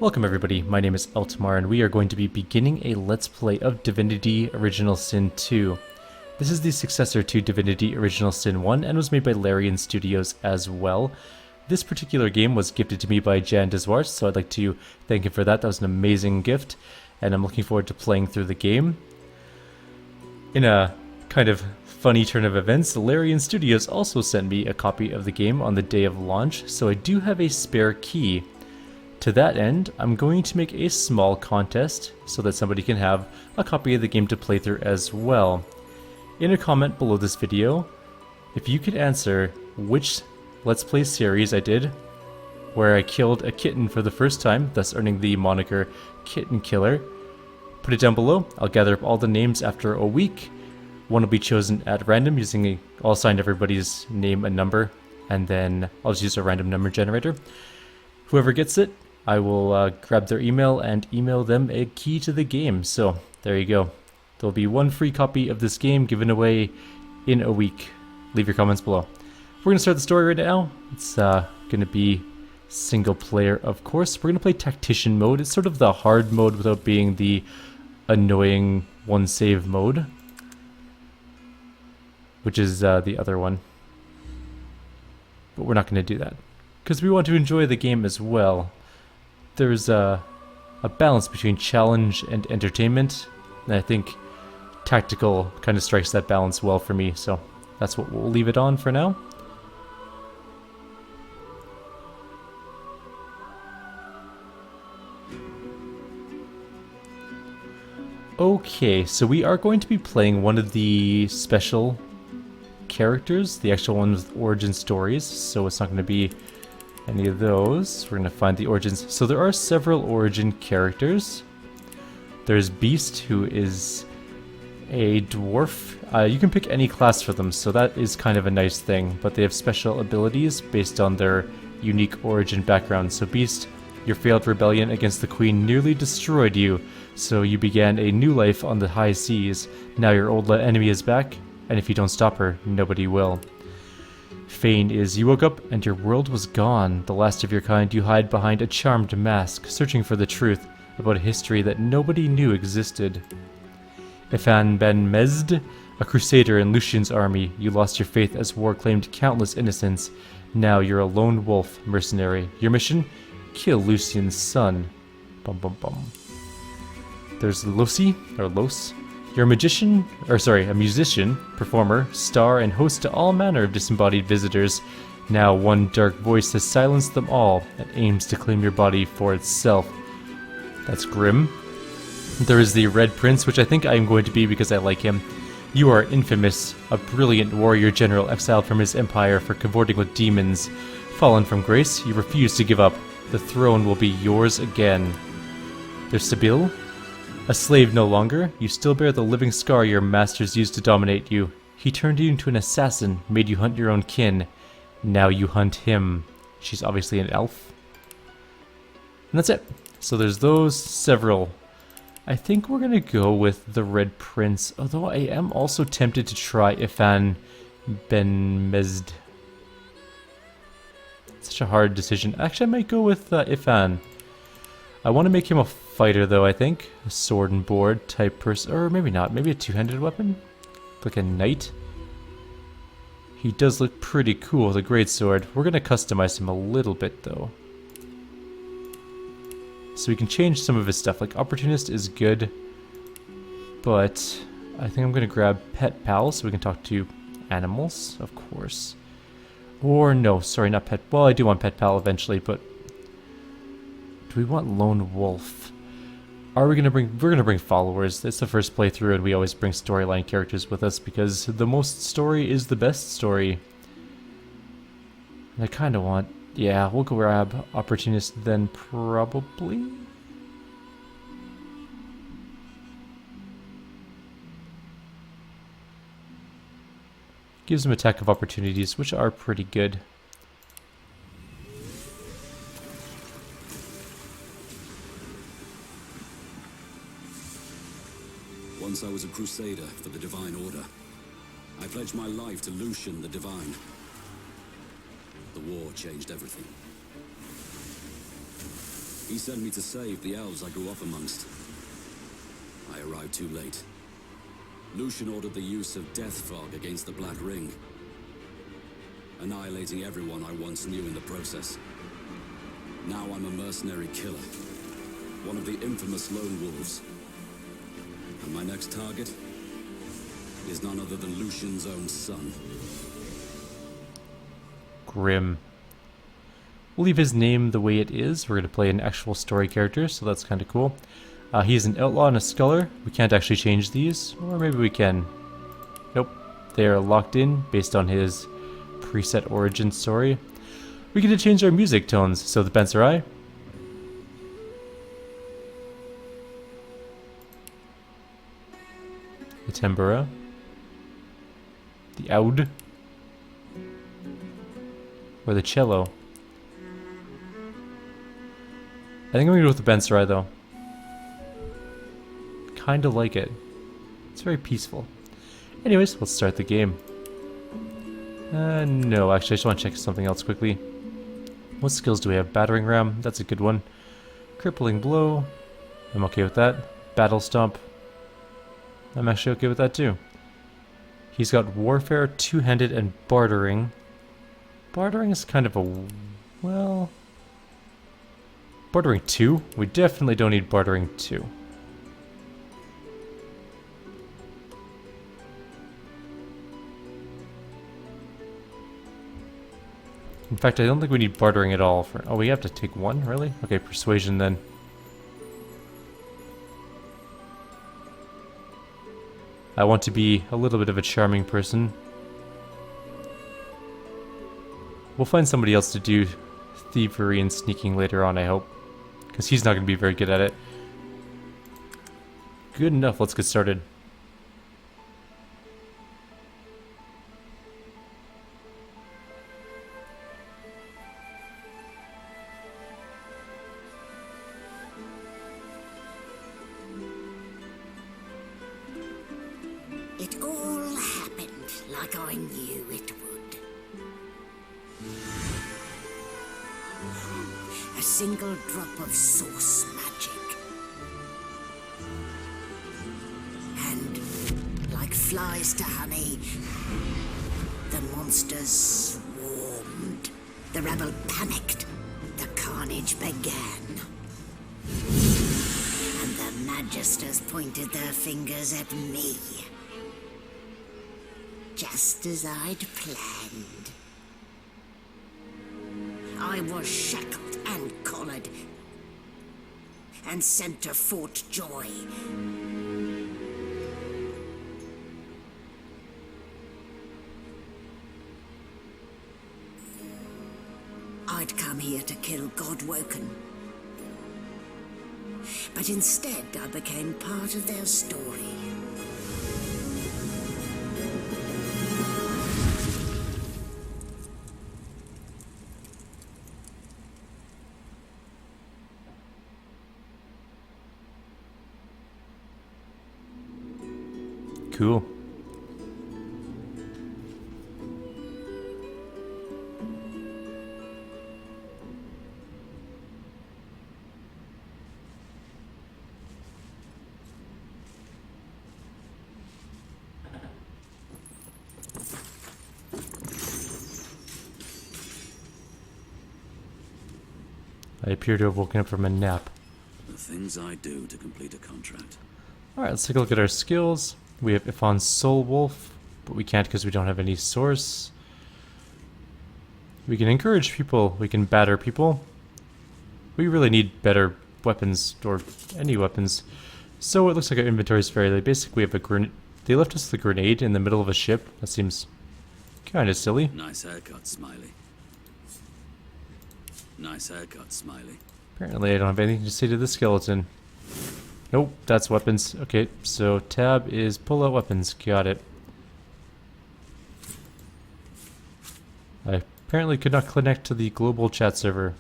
Welcome everybody, my name is Eltimar and we are going to be beginning a Let's Play of Divinity Original Sin 2. This is the successor to Divinity Original Sin 1 and was made by Larian Studios as well. This particular game was gifted to me by Jan Dwarf, so I'd like to thank him for that. That was an amazing gift and I'm looking forward to playing through the game. In a kind of funny turn of events, Larian Studios also sent me a copy of the game on the day of launch, so I do have a spare key. To that end, I'm going to make a small contest so that somebody can have a copy of the game to play through as well. In a comment below this video, if you could answer which Let's Play series I did where I killed a kitten for the first time, thus earning the moniker Kitten Killer, put it down below. I'll gather up all the names after a week. One will be chosen at random I'll assign everybody's name and number, and then I'll just use a random number generator. Whoever gets it, I will grab their email and email them a key to the game. So there you go. There'll be one free copy of this game given away in a week. Leave your comments below. We're going to start the story right now. It's going to be single player, of course. We're going to play tactician mode. It's sort of the hard mode without being the annoying one save mode, which is the other one. But we're not going to do that because we want to enjoy the game as well. There's a balance between challenge and entertainment, and I think tactical kind of strikes that balance well for me, so that's what we'll leave it on for now. Okay, so we are going to be playing one of the special characters, the actual one with origin stories, so it's not going to be any of those. We're going to find the origins. So there are several origin characters. There's Beast, who is a dwarf. You can pick any class for them, so that is kind of a nice thing, but they have special abilities based on their unique origin background. So Beast, your failed rebellion against the Queen nearly destroyed you, so you began a new life on the high seas. Now your old enemy is back, and if you don't stop her, nobody will. Fane is, you woke up and your world was gone. The last of your kind, you hide behind a charmed mask, searching for the truth about a history that nobody knew existed. Ifan ben Mezd, a crusader in Lucian's army, you lost your faith as war claimed countless innocents. Now you're a lone wolf mercenary. Your mission? Kill Lucian's son. Bum bum bum. There's Losi, or Los. You're a musician, performer, star, and host to all manner of disembodied visitors. Now one dark voice has silenced them all and aims to claim your body for itself. That's grim. There is the Red Prince, which I think I'm going to be because I like him. You are infamous, a brilliant warrior general exiled from his empire for cavorting with demons. Fallen from grace, you refuse to give up. The throne will be yours again. There's Sibyl. A slave no longer, you still bear the living scar your masters used to dominate you. He turned you into an assassin, made you hunt your own kin. Now you hunt him. She's obviously an elf. And that's it. So there's those several. I think we're gonna go with the Red Prince, although I am also tempted to try Ifan ben Mezd. Such a hard decision. Actually, I might go with Ifan. I want to make him a fighter, though, I think. A sword and board type person. Or maybe not. Maybe a two-handed weapon? Like a knight? He does look pretty cool with a greatsword. We're going to customize him a little bit, though. So we can change some of his stuff. Like, Opportunist is good. But I think I'm going to grab Pet Pal so we can talk to animals, of course. Or no, sorry, not Pet. Well, I do want Pet Pal eventually, but do we want Lone Wolf? We're gonna bring followers. It's the first playthrough and we always bring storyline characters with us because the most story is the best story. And I kinda want, yeah, we'll grab Opportunist then probably. Gives him attack of opportunities, which are pretty good. Once I was a crusader for the Divine Order. I pledged my life to Lucian the Divine. The war changed everything. He sent me to save the elves I grew up amongst. I arrived too late. Lucian ordered the use of death fog against the Black Ring, annihilating everyone I once knew in the process. Now I'm a mercenary killer, one of the infamous lone wolves. And my next target is none other than Lucian's own son. Grim. We'll leave his name the way it is. We're going to play an actual story character, so that's kind of cool. He's an outlaw and a sculler. We can't actually change these, or maybe we can. Nope. They are locked in based on his preset origin story. We get to change our music tones, so the Benserai. The Tambura. The Oud. Or the Cello. I think I'm gonna go with the Benserai though. Kinda like it. It's very peaceful. Anyways, let's start the game. No, actually I just want to check something else quickly. What skills do we have? Battering Ram, that's a good one. Crippling Blow, I'm okay with that. Battle Stomp, I'm actually okay with that too. He's got Warfare, Two-Handed, and Bartering. Bartering is kind of a... well... Bartering 2? We definitely don't need Bartering 2. In fact, I don't think we need bartering at all for... oh, we have to take one? Really? Okay, persuasion then. I want to be a little bit of a charming person. We'll find somebody else to do thievery and sneaking later on, I hope. Because he's not going to be very good at it. Good enough, let's get started. It all happened like I knew it would. A single drop of source magic. And, like flies to honey, the monsters swarmed. The rebel panicked. The carnage began. And the Magisters pointed their fingers at me. Just as I'd planned. I was shackled and collared, and sent to Fort Joy. I'd come here to kill Godwoken, but instead I became part of their story. Cool. I appear to have woken up from a nap. The things I do to complete a contract. Alright, let's take a look at our skills. We have Ifon's Soul Wolf, but we can't because we don't have any source. We can encourage people, we can batter people. We really need better weapons, or any weapons. So it looks like our inventory is fairly basic. We have a grenade. They left us the grenade in the middle of a ship. That seems kind of silly. Nice haircut, Smiley. Nice haircut, Smiley. Apparently I don't have anything to say to the skeleton. Nope, that's weapons. Okay, so tab is pull out weapons. Got it. I apparently could not connect to the global chat server.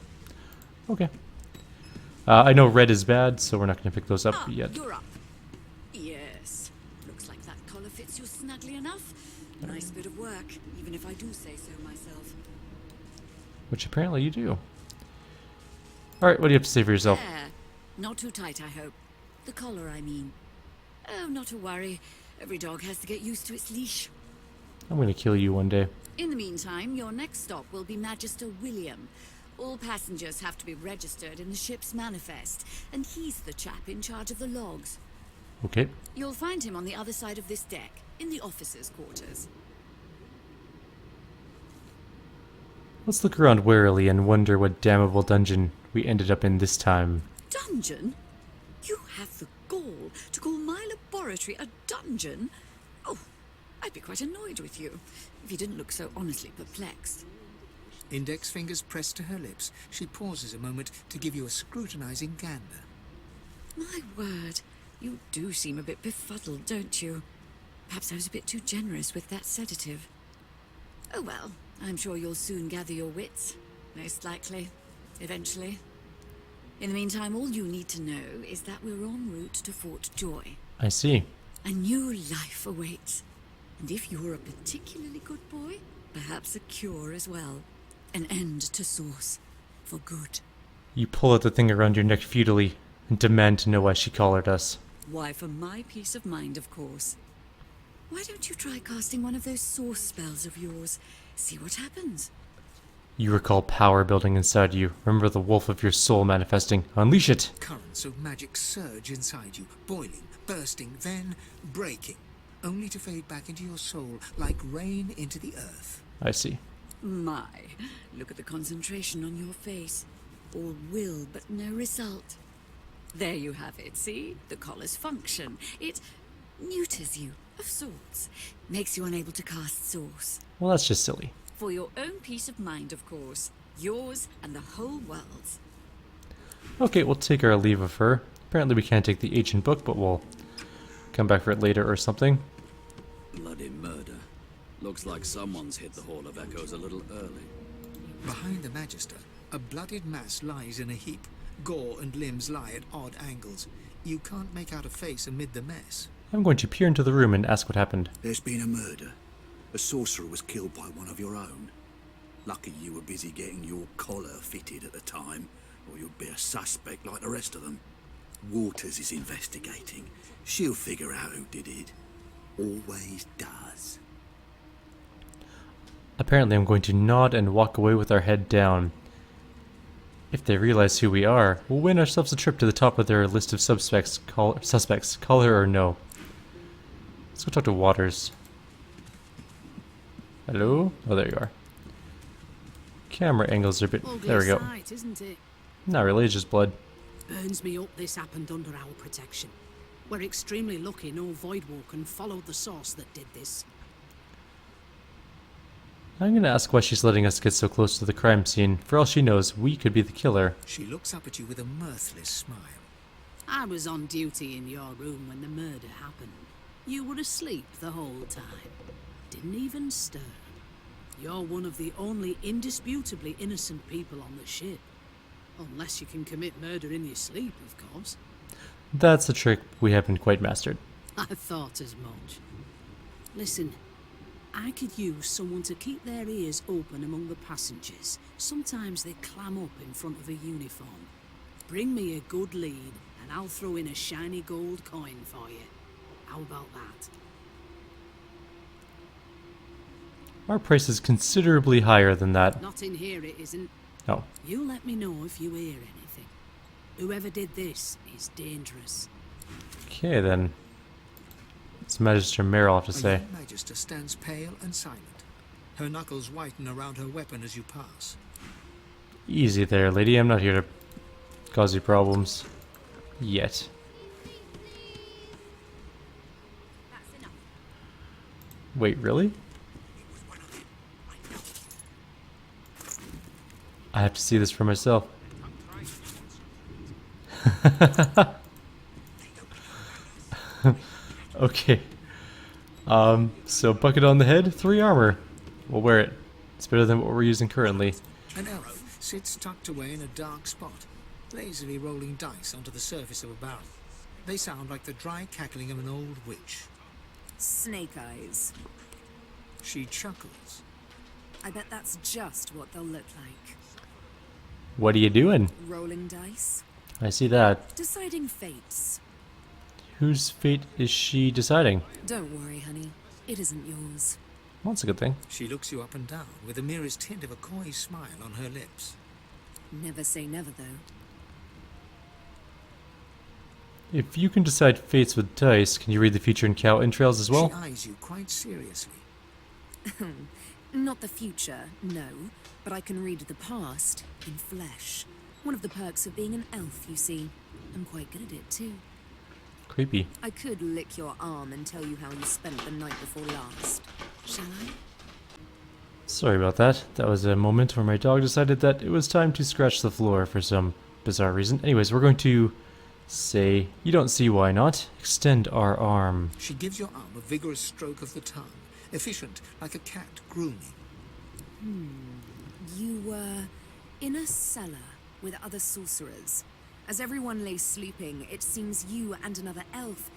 Okay. I know red is bad, so we're not going to pick those up yet. You're up. Yes. Looks like that collar fits you snugly enough. Nice bit of work, even if I do say so myself. Which apparently you do. Alright, what do you have to say for yourself? There. Not too tight, I hope. The collar, I mean. Oh, not to worry. Every dog has to get used to its leash. I'm gonna kill you one day. In the meantime, your next stop will be Magister William. All passengers have to be registered in the ship's manifest, and he's the chap in charge of the logs. Okay. You'll find him on the other side of this deck, in the officers' quarters. Let's look around warily and wonder what damnable dungeon we ended up in this time. Dungeon? You have the gall to call my laboratory a dungeon? Oh, I'd be quite annoyed with you, if you didn't look so honestly perplexed. Index fingers pressed to her lips, she pauses a moment to give you a scrutinizing gander. My word, you do seem a bit befuddled, don't you? Perhaps I was a bit too generous with that sedative. Oh well, I'm sure you'll soon gather your wits. Most likely. Eventually. In the meantime, all you need to know is that we're en route to Fort Joy. I see. A new life awaits. And if you're a particularly good boy, perhaps a cure as well. An end to Source. For good. You pull out the thing around your neck futilely and demand to know why she collared us. Why, for my peace of mind, of course. Why don't you try casting one of those Source spells of yours? See what happens. You recall power building inside you. Remember the wolf of your soul manifesting. Unleash it! Currents of magic surge inside you, boiling, bursting, then breaking, only to fade back into your soul like rain into the earth. I see. My, look at the concentration on your face. All will, but no result. There you have it, see? The collar's function. It neuters you, of sorts. Makes you unable to cast Source. Well, that's just silly. For your own peace of mind, of course. Yours and the whole world's. Okay, we'll take our leave of her. Apparently we can't take the ancient book, but we'll come back for it later or something. Bloody murder. Looks like someone's hit the Hall of Echoes a little early. Behind the Magister, a bloodied mass lies in a heap. Gore and limbs lie at odd angles. You can't make out a face amid the mess. I'm going to peer into the room and ask what happened. There's been a murder. A sorcerer was killed by one of your own. Lucky you were busy getting your collar fitted at the time, or you'd be a suspect like the rest of them. Waters is investigating. She'll figure out who did it. Always does. Apparently I'm going to nod and walk away with our head down. If they realize who we are, we'll win ourselves a trip to the top of their list of suspects, call her or no. Let's go talk to Waters. Hello? Oh, there you are. Camera angles are a bit... There we go. Sight, isn't it? Not really, it's just blood. Burns me up this happened under our protection. We're extremely lucky no Voidwalker followed the source that did this. I'm gonna ask why she's letting us get so close to the crime scene. For all she knows, we could be the killer. She looks up at you with a mirthless smile. I was on duty in your room when the murder happened. You were asleep the whole time. Didn't even stir. You're one of the only indisputably innocent people on the ship. Unless you can commit murder in your sleep, of course. That's a trick we haven't quite mastered. I thought as much. Listen, I could use someone to keep their ears open among the passengers. Sometimes they clam up in front of a uniform. Bring me a good lead, and I'll throw in a shiny gold coin for you. How about that? Our price is considerably higher than that. Not in here, it isn't. Oh. You let me know if you hear anything. Whoever did this is dangerous. Okay then. What's Magister Merrill have to A say? young Magister stands pale and silent. Her knuckles whiten around her weapon as you pass. Easy there, lady. I'm not here to cause you problems. Yet. Wait, really? I have to see this for myself. Okay. So bucket on the head, 3 armor. We'll wear it. It's better than what we're using currently. An elf sits tucked away in a dark spot, lazily rolling dice onto the surface of a barrel. They sound like the dry cackling of an old witch. Snake eyes. She chuckles. I bet that's just what they'll look like. What are you doing? Rolling dice. I see that. Deciding fates. Whose fate is she deciding? Don't worry, honey. It isn't yours. Well, that's a good thing. She looks you up and down with the merest hint of a coy smile on her lips. Never say never, though. If you can decide fates with dice, can you read the future in cow entrails as well? She eyes you quite seriously. Not the future, no. But I can read the past in flesh. One of the perks of being an elf, you see. I'm quite good at it, too. Creepy. I could lick your arm and tell you how you spent the night before last. Shall I? Sorry about that. That was a moment where my dog decided that it was time to scratch the floor for some bizarre reason. Anyways, we're going to say, you don't see why not. Extend our arm. She gives your arm a vigorous stroke of the tongue, efficient like a cat grooming. You were in a cellar with other sorcerers. As everyone lay sleeping, it seems you and another elf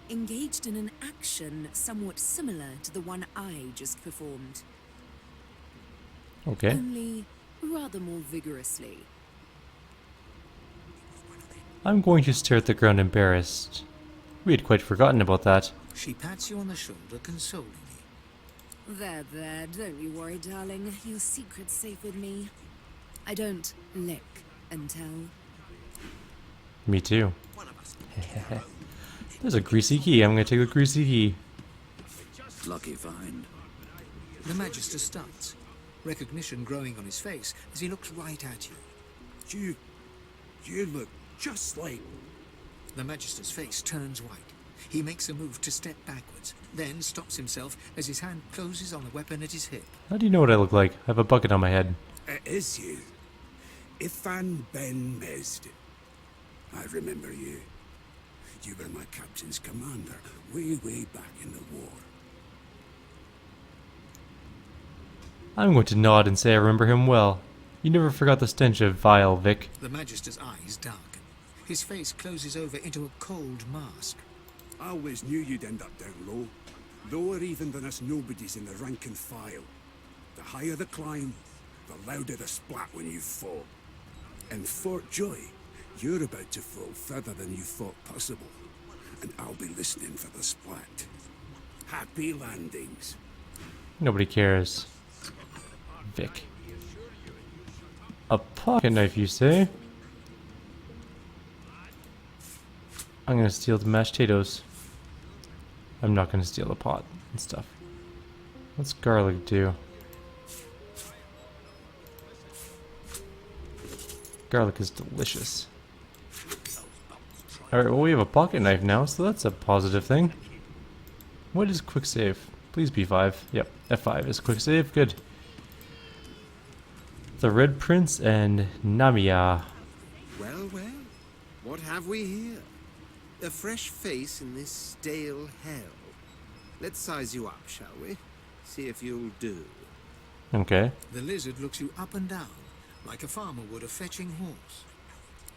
engaged in an action somewhat similar to the one I just performed. Okay. Only rather more vigorously. I'm going to stare at the ground embarrassed. We had quite forgotten about that. She pats you on the shoulder consolingly. There, don't you worry, darling. Your secret's safe with me. I don't lick and tell. Me too. There's a greasy key. I'm going to take the greasy key. Lucky find. The Magister starts, recognition growing on his face as he looks right at you. You look just like... The Magister's face turns white. He makes a move to step backwards, then stops himself as his hand closes on the weapon at his hip. How do you know what I look like? I have a bucket on my head. It is you. Ifan Ben Mesd. I remember you. You were my captain's commander way back in the war. I'm going to nod and say I remember him well. You never forgot the stench of vile Vic. The Magister's eyes darken. His face closes over into a cold mask. I always knew you'd end up down low. Lower even than us nobodies in the rank and file. The higher the climb, the louder the splat when you fall. And Fort Joy, you're about to fall further than you thought possible. And I'll be listening for the splat. Happy landings. Nobody cares. Vic. A pocket knife, you say? I'm gonna steal the mashed potatoes. I'm not gonna steal the pot and stuff. What's garlic do? Garlic is delicious. Alright, well we have a pocket knife now, so that's a positive thing. What is quick save? Please be 5. Yep, F5 is quick save. Good. The Red Prince and Namiya. Well, what have we here? A fresh face in this stale hell. Let's size you up, shall we? See if you'll do. Okay. The lizard looks you up and down, like a farmer would a fetching horse.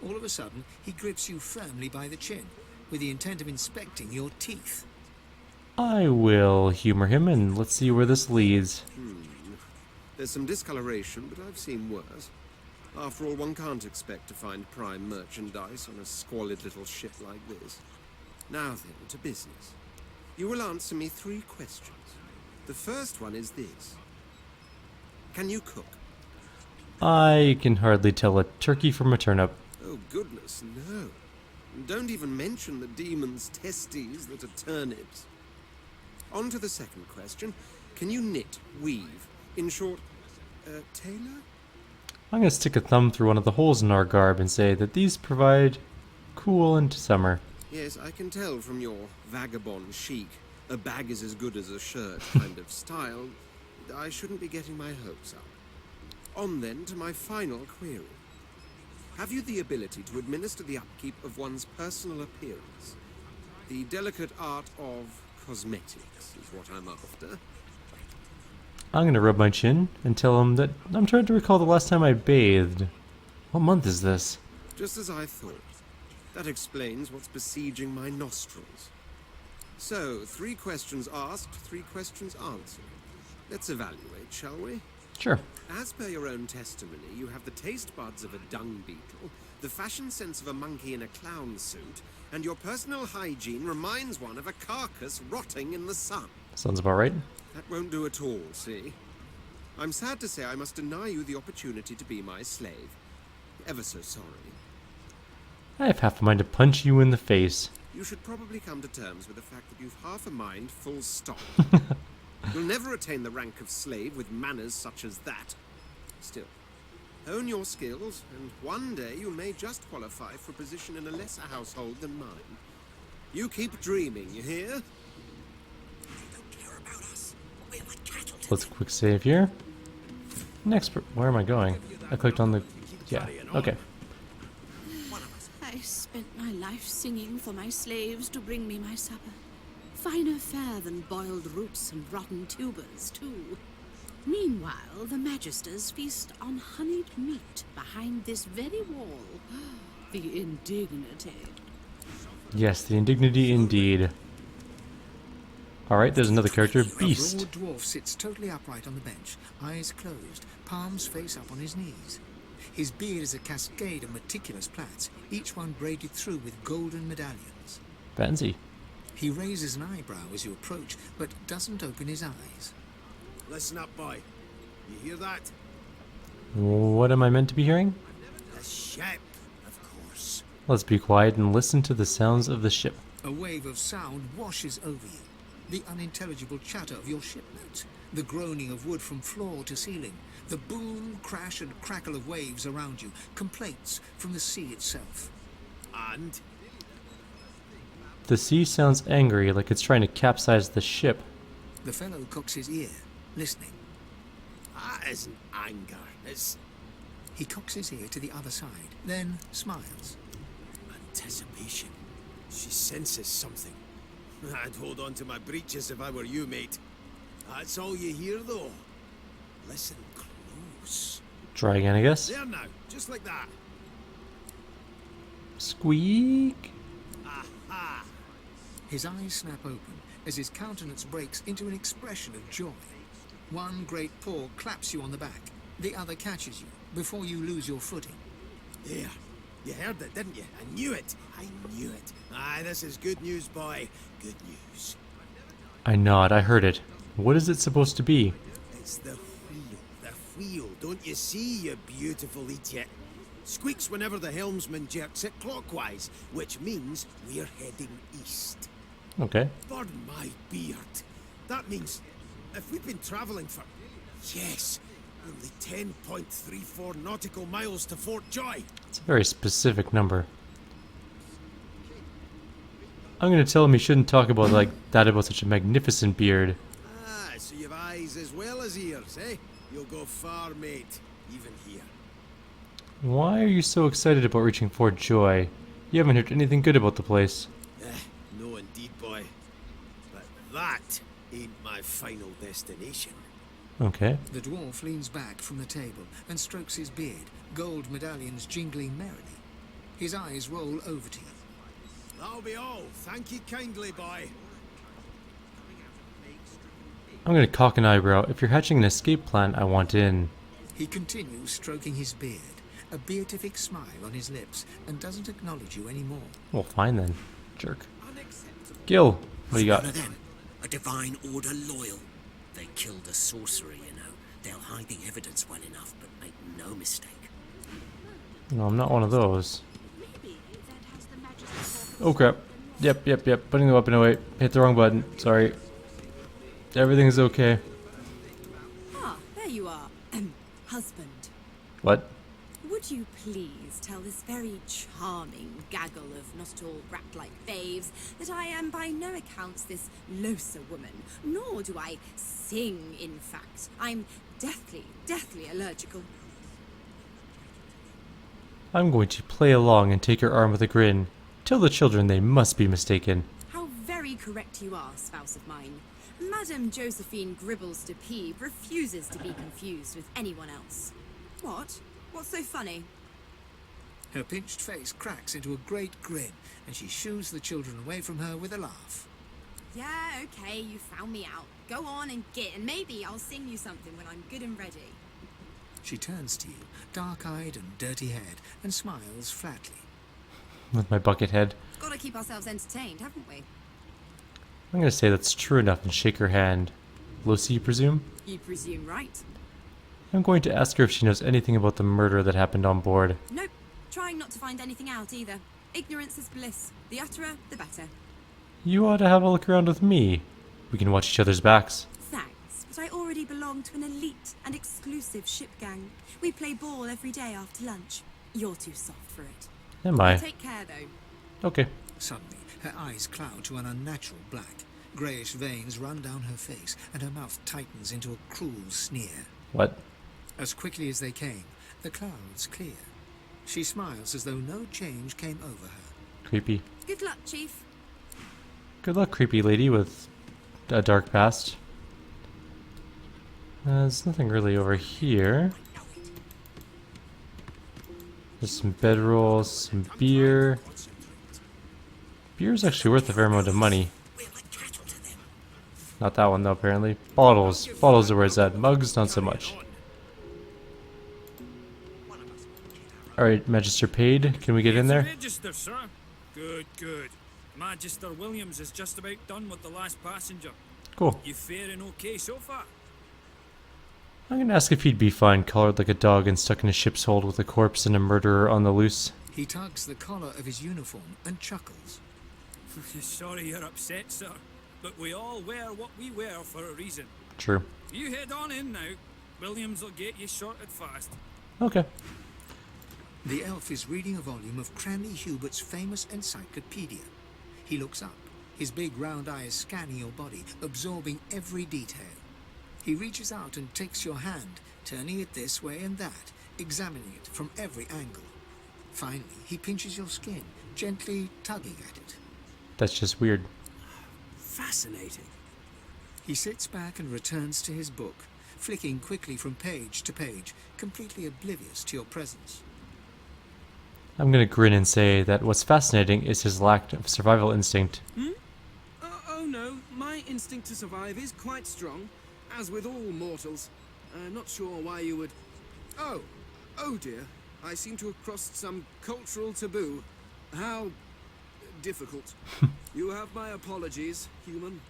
All of a sudden, he grips you firmly by the chin, with the intent of inspecting your teeth. I will humor him and let's see where this leads. There's some discoloration, but I've seen worse. After all, one can't expect to find prime merchandise on a squalid little ship like this. Now then, to business. You will answer me 3 questions. The first one is this. Can you cook? I can hardly tell a turkey from a turnip. Oh, goodness, no. Don't even mention the demon's testes that are turnips. On to the second question. Can you knit, weave? In short, tailor? I'm gonna stick a thumb through one of the holes in our garb and say that these provide cool into summer. Yes, I can tell from your vagabond chic, a bag is as good as a shirt kind of style. I shouldn't be getting my hopes up. On then to my final query. Have you the ability to administer the upkeep of one's personal appearance? The delicate art of cosmetics is what I'm after. I'm gonna rub my chin and tell him that I'm trying to recall the last time I bathed. What month is this? Just as I thought. That explains what's besieging my nostrils. So, 3 questions asked, 3 questions answered. Let's evaluate, shall we? Sure. As per your own testimony, you have the taste buds of a dung beetle, the fashion sense of a monkey in a clown suit, and your personal hygiene reminds one of a carcass rotting in the sun. Sounds about right. That won't do at all, see? I'm sad to say I must deny you the opportunity to be my slave. Ever so sorry. I have half a mind to punch you in the face. You should probably come to terms with the fact that you've half a mind, full stop. You'll never attain the rank of slave with manners such as that. Still, hone your skills, and one day you may just qualify for a position in a lesser household than mine. You keep dreaming, you hear? They don't care about us. We're like cattle to Let's them. quick save here. Next, where am I going? I clicked on the... Yeah, okay. I spent my life singing for my slaves to bring me my supper. Finer fare than boiled roots and rotten tubers, too. Meanwhile, the Magisters feast on honeyed meat behind this very wall. The indignity. Yes, the indignity indeed. Alright, there's another character, Beast. A broad dwarf sits totally upright on the bench, eyes closed, palms face up on his knees. His beard is a cascade of meticulous plaits, each one braided through with golden medallions. Fancy. He raises an eyebrow as you approach, but doesn't open his eyes. Listen up, boy. You hear that? What am I meant to be hearing? The ship, of course. Let's be quiet and listen to the sounds of the ship. A wave of sound washes over you. The unintelligible chatter of your shipmates, the groaning of wood from floor to ceiling, the boom, crash and crackle of waves around you, complaints from the sea itself. And The sea sounds angry, like it's trying to capsize the ship. The fellow cocks his ear, listening. that isn't anger. It's He cocks his ear to the other side, then smiles. anticipation. She senses something. I'd hold on to my breeches if I were you, mate. That's all you hear, though. Listen close. Try again, I guess. There now, just like that. Squeak. Aha! His eyes snap open as his countenance breaks into an expression of joy. One great paw claps you on the back, the other catches you before you lose your footing. There. You heard it, didn't you? I knew it. I knew it. Aye, this is good news, boy. Good news. I nod, I heard it. What is it supposed to be? It's the wheel. The wheel. Don't you see, you beautiful idiot? Squeaks whenever the helmsman jerks it clockwise, which means we're heading east. Okay. Burn my beard. That means if we've been travelling for, yes, only 10.34 nautical miles to Fort Joy. It's a very specific number. I'm gonna tell him he shouldn't talk about like that about such a magnificent beard. Ah, so you've eyes as well as ears, eh? You'll go far, mate. Even here. Why are you so excited about reaching Fort Joy? You haven't heard anything good about the place. No indeed, boy. But that ain't my final destination. Okay. The dwarf leans back from the table and strokes his beard, gold medallions jingling merrily. His eyes roll over to you. That'll be all. Thank you kindly, boy. I'm gonna cock an eyebrow. If you're hatching an escape plan, I want in. He continues stroking his beard, a beatific smile on his lips, and doesn't acknowledge you anymore. Well, fine then. Jerk. Gil, what do you got? One of them, a divine order loyal. They killed a sorcerer, you know. They'll hide the evidence well enough, but make no mistake. No, I'm not one of those. Oh crap. Yep. Putting the weapon away. Hit the wrong button. Sorry. Everything's okay. Ah, there you are. Husband. What? Would you please tell this very charming gaggle of not at all rat-like babes that I am by no accounts this loser woman, nor do I sing, in fact. I'm deathly allergical. I'm going to play along and take your arm with a grin. Tell the children they must be mistaken. How very correct you are, spouse of mine. Madame Josephine Gribbles de Peeve refuses to be confused with anyone else. What? What's so funny? Her pinched face cracks into a great grin, and she shoos the children away from her with a laugh. Yeah, okay, you found me out. Go on and git, and maybe I'll sing you something when I'm good and ready. She turns to you, dark-eyed and dirty-haired, and smiles flatly. With my bucket head. Gotta keep ourselves entertained, haven't we? I'm gonna say that's true enough and shake her hand. Lucy, you presume? You presume right. I'm going to ask her if she knows anything about the murder that happened on board. Nope. Trying not to find anything out either. Ignorance is bliss. The utterer, the better. You ought to have a look around with me. We can watch each other's backs. Thanks, but I already belong to an elite and exclusive ship gang. We play ball every day after lunch. You're too soft for it. Am I? Take care, though. Okay. Suddenly, her eyes cloud to an unnatural black. Greyish veins run down her face, and her mouth tightens into a cruel sneer. What? As quickly as they came, the clouds clear. She smiles as though no change came over her. Creepy. Good luck, Chief. Good luck, creepy lady with a dark past. There's nothing really over here. There's some bedrolls, some beer. Beer's actually worth a fair amount of money. Not that one though, apparently. Bottles. Bottles are where it's at. Mugs, not so much. Alright, Magister paid. Can we get in there? Magister, sir. Good, good. Magister Williams is just about done with the last passenger. Cool. You faring okay so far? I'm gonna ask if he'd be fine, collared like a dog and stuck in a ship's hold with a corpse and a murderer on the loose. He tugs the collar of his uniform and chuckles. Sorry you're upset, sir. But we all wear what we wear for a reason. True. You head on in now. Williams will get you sorted fast. Okay. The elf is reading a volume of Cranley Hubert's famous encyclopedia. He looks up, his big round eyes scanning your body, absorbing every detail. He reaches out and takes your hand, turning it this way and that, examining it from every angle. Finally, he pinches your skin, gently tugging at it. That's just weird. Fascinating. He sits back and returns to his book, flicking quickly from page to page, completely oblivious to your presence. I'm gonna grin and say that what's fascinating is his lack of survival instinct. Oh no, my instinct to survive is quite strong, as with all mortals. I'm not sure why you would... Oh dear. I seem to have crossed some cultural taboo. How difficult. You have my apologies, human.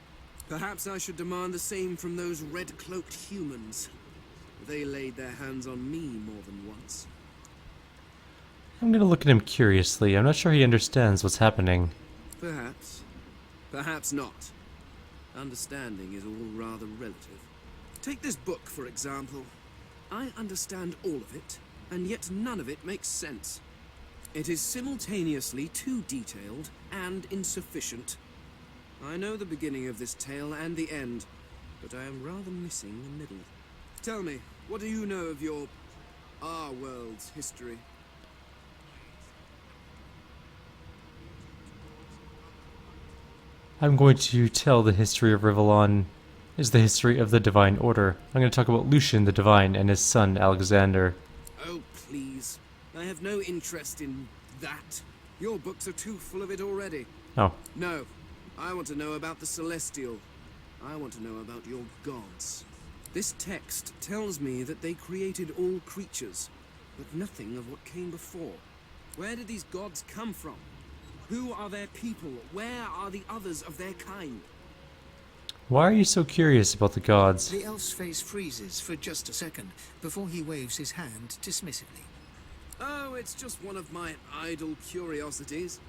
Perhaps I should demand the same from those red-cloaked humans. They laid their hands on me more than once. I'm gonna look at him curiously. I'm not sure he understands what's happening. Perhaps. Perhaps not. Understanding is all rather relative. Take this book, for example. I understand all of it, and yet none of it makes sense. It is simultaneously too detailed and insufficient. I know the beginning of this tale and the end, but I am rather missing the middle. Tell me, what do you know of our world's history? I'm going to tell the history of Rivellon is the history of the Divine Order. I'm going to talk about Lucian the Divine and his son Alexander. Oh, please. I have no interest in that. Your books are too full of it already. Oh. No. I want to know about the Celestial. I want to know about your gods. This text tells me that they created all creatures, but nothing of what came before. Where did these gods come from? Who are their people? Where are the others of their kind? Why are you so curious about the gods? The elf's face freezes for just a second before he waves his hand dismissively. Oh, it's just one of my idle curiosities.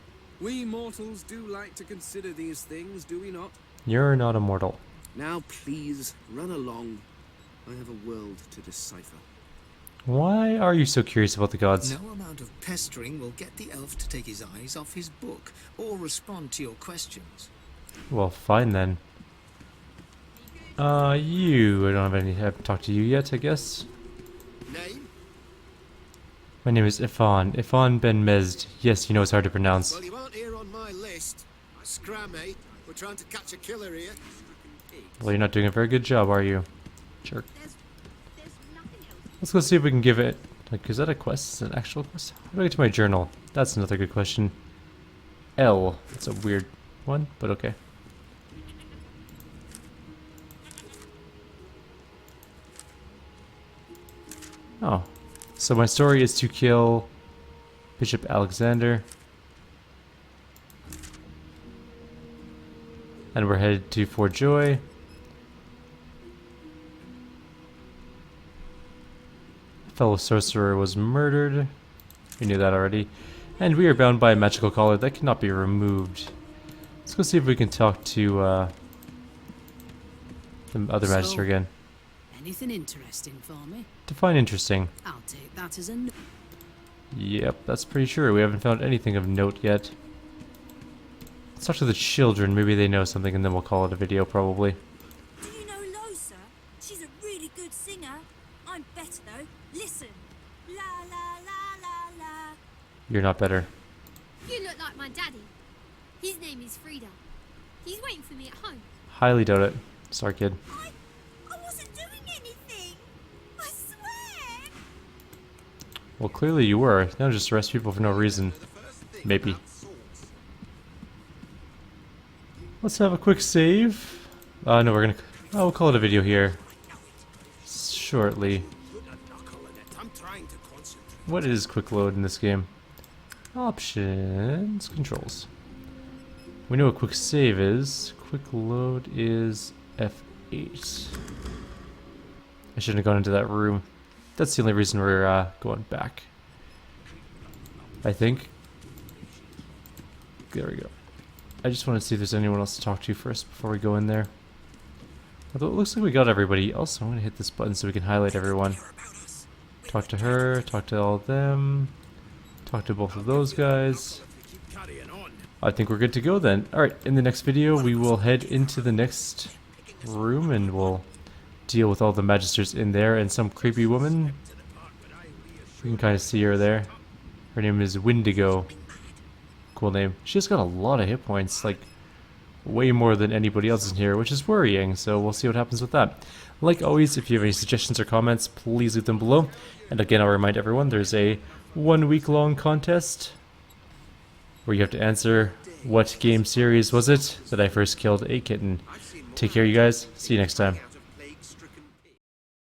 We mortals do like to consider these things, do we not? You're not immortal. Now please, run along. I have a world to decipher. Why are you so curious about the gods? No amount of pestering will get the elf to take his eyes off his book or respond to your questions. Well, fine then. I haven't talked to you yet, I guess. Name? My name is Ifan. Ifan Ben Mezd. Yes, you know it's hard to pronounce. Well, you aren't here on my list. Scram, eh? We're trying to catch a killer here. Well, you're not doing a very good job, are you? Jerk. Let's go see if we can give it... Like, is that a quest? Is it an actual quest? How do I get to my journal? That's another good question. L. That's a weird one, but okay. Oh. So my story is to kill Bishop Alexander. And we're headed to Fort Joy. A fellow sorcerer was murdered. We knew that already. And we are bound by a magical collar that cannot be removed. Let's go see if we can talk to the other magister again. Anything interesting for me? Define interesting. I'll take that as a no. Yep, that's pretty sure. We haven't found anything of note yet. Let's talk to the children. Maybe they know something and then we'll call it a video probably. Do you know Losa? She's a really good singer. I'm better though. Listen. La la la la la. You're not better. You look like my daddy. His name is Frida. He's waiting for me at home. Highly doubt it. Sorry, kid. I wasn't doing anything. I swear. Well, clearly you were. Now just arrest people for no reason. Maybe. Let's have a quick save. No, we're gonna... Oh, we'll call it a video here. Shortly. What is quick load in this game? Options, controls. We know what quick save is. Quick load is F8. I shouldn't have gone into that room. That's the only reason we're going back. I think. There we go. I just want to see if there's anyone else to talk to first before we go in there. Although it looks like we got everybody else, so I'm going to hit this button so we can highlight everyone. Talk to her, talk to all of them, talk to both of those guys. I think we're good to go then. Alright, in the next video we will head into the next room and we'll deal with all the magisters in there and some creepy woman. You can kind of see her there. Her name is Windigo. Cool name. She's got a lot of hit points, like way more than anybody else in here, which is worrying, so we'll see what happens with that. Like always, if you have any suggestions or comments, please leave them below. And again, I'll remind everyone, there's a 1 week long contest where you have to answer what game series was it that I first killed a kitten. Take care, you guys. See you next time.